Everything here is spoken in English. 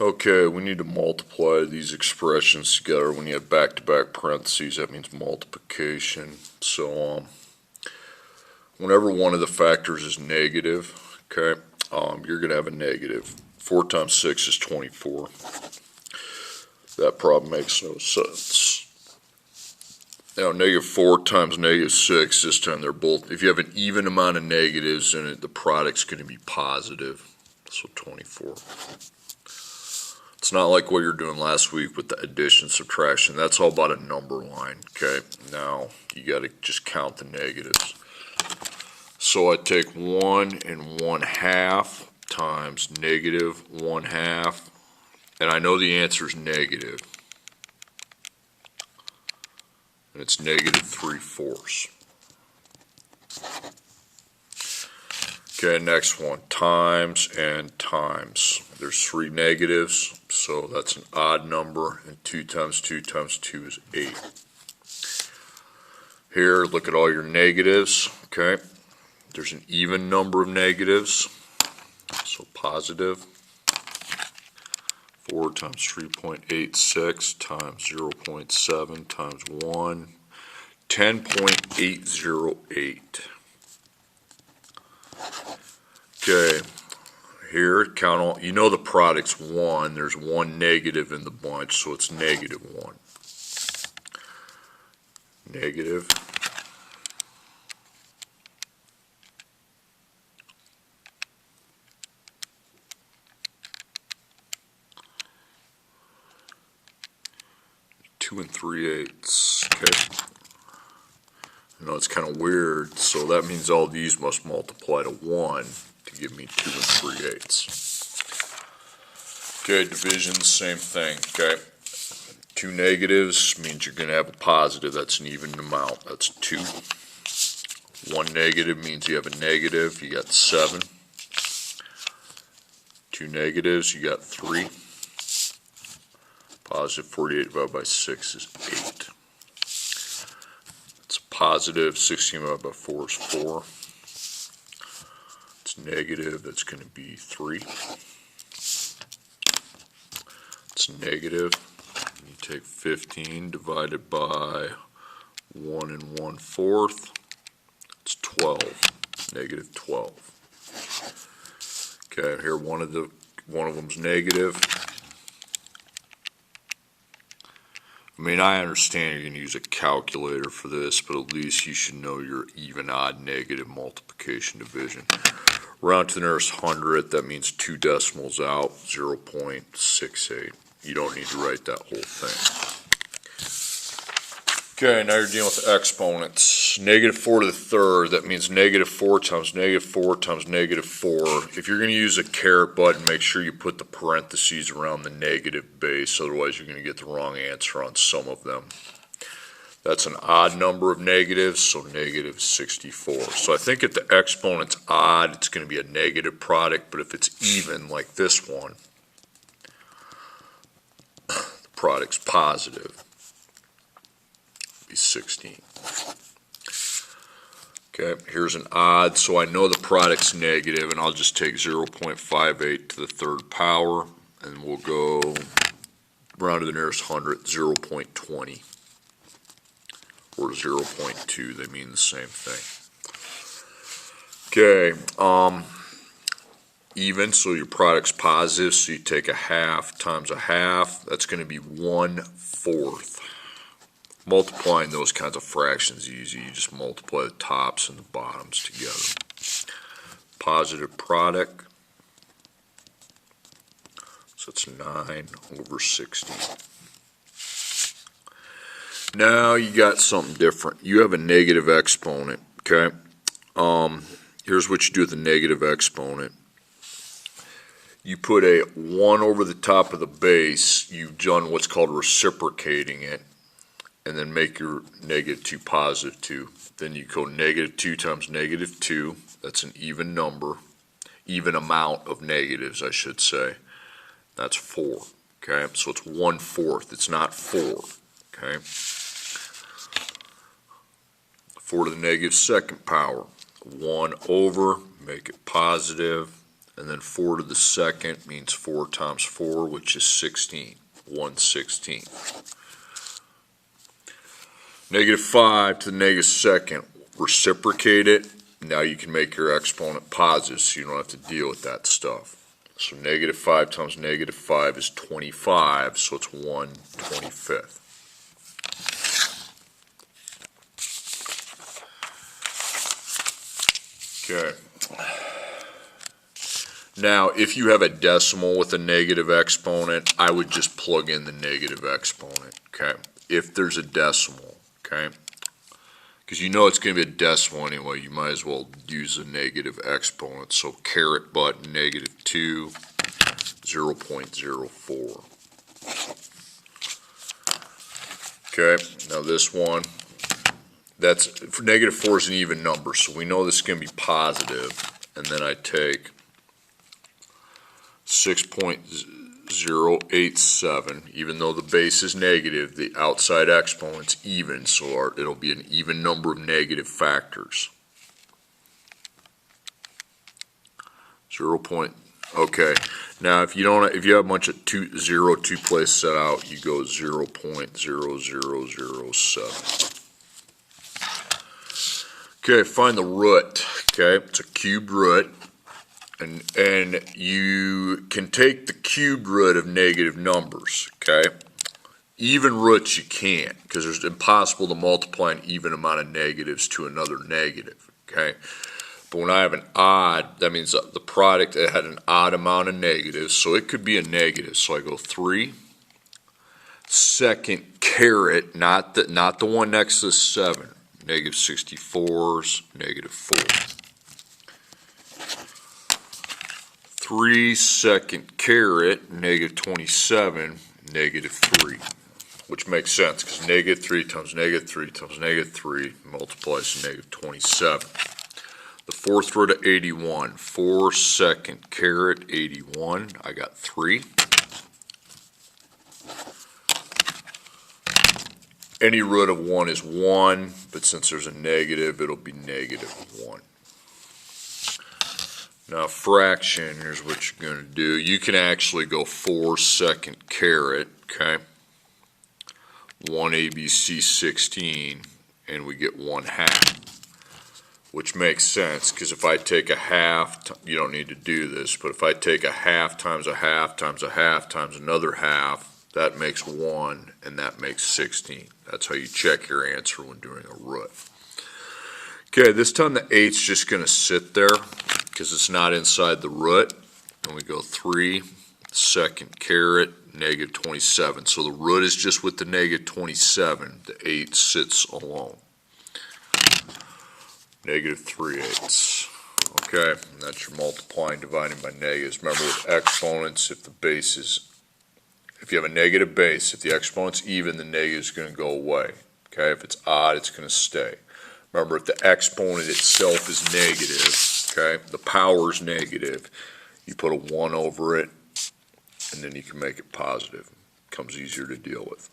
Okay, we need to multiply these expressions together. When you have back-to-back parentheses, that means multiplication. So, whenever one of the factors is negative, okay, you're going to have a negative. 4 times 6 is 24. That problem makes no sense. Now, negative 4 times negative 6, this time they're both, if you have an even amount of negatives in it, the product's going to be positive. So 24. It's not like what you're doing last week with the addition, subtraction. That's all about a number line, okay? Now, you got to just count the negatives. So I take 1 1/2 times negative 1/2, and I know the answer is negative. And it's negative 3/4. Okay, next one, times and times. There's 3 negatives, so that's an odd number, and 2 times 2 times 2 is 8. Here, look at all your negatives, okay? There's an even number of negatives, so positive. 4 times 3.86 times 0.7 times 1, 10.808. Okay, here, count all, you know the product's 1, there's 1 negative in the bunch, so it's negative 1. Negative. Two and 3/8. Okay. I know it's kind of weird, so that means all these must multiply to 1 to give me 2 and 3/8. Okay, division, same thing. Okay. 2 negatives means you're going to have a positive. That's an even amount. That's 2. 1 negative means you have a negative. You got 7. 2 negatives, you got 3. Positive 48 divided by 6 is 8. It's positive 16 divided by 4 is 4. It's negative, that's going to be 3. It's negative. You take 15 divided by 1 1/4. It's 12. Negative 12. Okay, here one of them's negative. I mean, I understand you're going to use a calculator for this, but at least you should know your even, odd, negative multiplication division. Round to the nearest hundredth, that means 2 decimals out, 0.68. You don't need to write that whole thing. Okay, now you're dealing with exponents. Negative 4 to the third, that means negative 4 times negative 4 times negative 4. If you're going to use a caret button, make sure you put the parentheses around the negative base, otherwise you're going to get the wrong answer on some of them. That's an odd number of negatives, so negative 64. So I think if the exponent's odd, it's going to be a negative product, but if it's even, like this one, the product's positive. 16. Okay, here's an odd, so I know the product's negative, and I'll just take 0.58 to the third power, and we'll go round to the nearest hundredth, 0.20 or 0.2. They mean the same thing. Okay, even, so your product's positive, so you take a half times a half. That's going to be 1/4. Multiplying those kinds of fractions is easy. You just multiply the tops and the bottoms together. Positive product. So it's 9/60. Now you got something different. You have a negative exponent, okay? Here's what you do with a negative exponent. You put a 1 over the top of the base. You've done what's called reciprocating it, and then make your negative 2 positive 2. Then you go negative 2 times negative 2. That's an even number, even amount of negatives, I should say. That's 4. Okay, so it's 1/4. It's not 4. Okay, 4 to the negative second power. 1 over, make it positive. and then 4 to the second means 4 times 4, which is 16, 1/16. -5 to the negative second, reciprocate it. Now you can make your exponent positive, so you don't have to deal with that stuff. So -5 times -5 is 25, so it's 1/25. Okay. Now, if you have a decimal with a negative exponent, I would just plug in the negative exponent, okay? If there's a decimal, okay? Because you know it's going to be a decimal anyway, you might as well use a negative exponent. So caret button, -2, 0.04. Okay, now this one, that's, for -4 is an even number, so we know this is going to be positive, and then I take 6.087, even though the base is negative, the outside exponent's even, so it'll be an even number of negative factors. 0. Okay, now if you have a bunch of 2 places set out, you go 0.0007. Okay, find the root. Okay, it's a cubed root. And you can take the cubed root of negative numbers, okay? Even roots you can't, because it's impossible to multiply an even amount of negatives to another negative, okay? But when I have an odd, that means the product had an odd amount of negatives, so it could be a negative. So I go 3, second caret, not the one next to the 7, -64's, -4. 3 second caret, -27, -3, which makes sense because -3 times -3 times -3 multiplies to -27. The fourth root of 81, 4 second caret, 81, I got 3. Any root of 1 is 1, but since there's a negative, it'll be -1. Now fraction, here's what you're going to do. You can actually go 4 second caret, okay? 1 ABC 16, and we get 1/2, which makes sense, because if I take a half, you don't need to do this, but if I take a half times a half times a half times another half, that makes 1, and that makes 16. That's how you check your answer when doing a root. Okay, this time the 8's just going to sit there because it's not inside the root. And we go 3 second caret, -27. So the root is just with the -27. The 8 sits alone. -3/8. Okay, and that's your multiplying, dividing by negatives. Remember with exponents, if you have a negative base, if the exponent's even, the negative is going to go away. Okay, if it's odd, it's going to stay. Remember, if the exponent itself is negative, okay, the power is negative, you put a 1 over it, and then you can make it positive. It becomes easier to deal with.